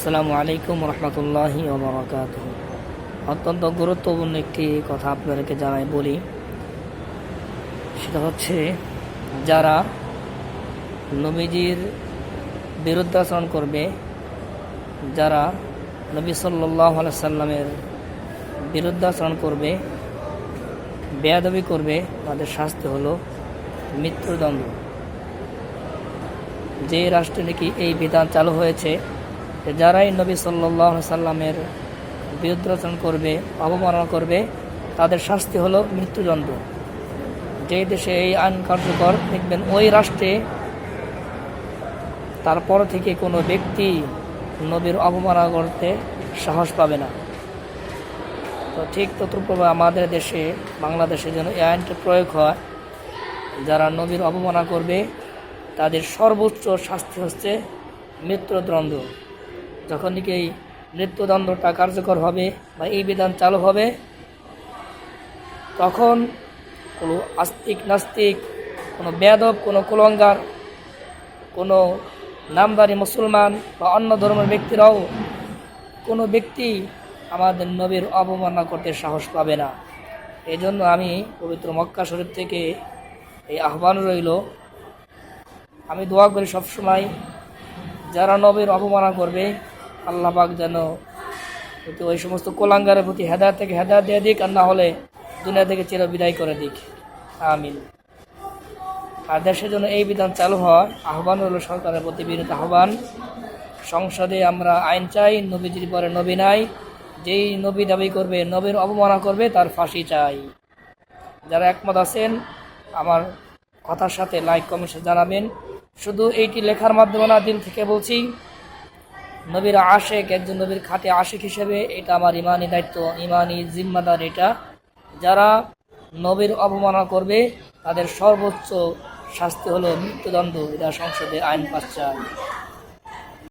আসসালামু আলাইকুম রহমতুল্লাহি ওয়া বারাকাতুহু। অত্যন্ত গুরুত্বপূর্ণ একটি কথা আপনাদেরকে জানাই বলি, সেটা হচ্ছে যারা নবীজির বিরুদ্ধাচরণ করবে, যারা নবী সাল্লাল্লাহু আলাইহি সাল্লামের বিরুদ্ধাচরণ করবে, বেয়াদবি করবে, তাদের শাস্তি হলো মৃত্যুদণ্ড। যে রাষ্ট্রে নাকি এই বিধান চালু হয়েছে, যারাই নবী সাল্লাল্লাহু আলাইহি সাল্লামের বিরুদ্ধাচরণ করবে, অবমাননা করবে, তাদের শাস্তি হলো মৃত্যুদণ্ড। যে দেশে এই আইন কার্যকর, দেখবেন ওই রাষ্ট্রে তারপর থেকে কোনো ব্যক্তি নবীর অবমাননা করতে সাহস পাবে না। তো ঠিক ততপ্রভাবে আমাদের দেশে, বাংলাদেশে যেন এই আইনটা প্রয়োগ হয়, যারা নবীর অবমাননা করবে তাদের সর্বোচ্চ শাস্তি হচ্ছে মৃত্যুদণ্ড। যখন নাকি এই মৃত্যুদণ্ডটা কার্যকর হবে বা এই বিধান চালু হবে, তখন কোনো আস্তিক নাস্তিক, কোনো বেয়াদব, কোনো কুলঙ্গার, কোনো নামদারি মুসলমান বা অন্য ধর্মের ব্যক্তিরাও কোনো ব্যক্তি আমাদের নবীর অবমাননা করতে সাহস পাবে না। এই জন্য আমি পবিত্র মক্কা শরীফ থেকে এই আহ্বান রইল, আমি দোয়া করি সবসময় যারা নবীর অবমাননা করবে, আল্লাহ পাক যেন ওই সমস্ত কুলাঙ্গারের প্রতি হেদায়েত থেকে হেদায়েত দিয়ে দিক, আর না হলে দুনিয়া থেকে চির বিদায় করে দিক, আমিন। আর দেশের জন্য এই বিধান চালু হয়, আহ্বান হলো সরকারের প্রতি বিনীত আহ্বান, সংসদে আমরা আইন চাই, নবীজির পরে নবী নাই, যেই নবী দাবি করবে, নবীর অবমাননা করবে, তার ফাঁসি চাই। যারা একমত আছেন আমার কথার সাথে লাইক কমেন্টে জানাবেন। শুধু এইটি লেখার মাধ্যমে না, দিল থেকে বলছি, নবীর আশেক, একজন নবীর খাঁটি আশেক হিসেবে এটা আমার ইমানি দায়িত্ব, ইমানি জিম্মাদার এটা। যারা নবীর অবমাননা করবে তাদের সর্বোচ্চ শাস্তি হলো মৃত্যুদণ্ড। এটা সংসদে আইন পাস চাই।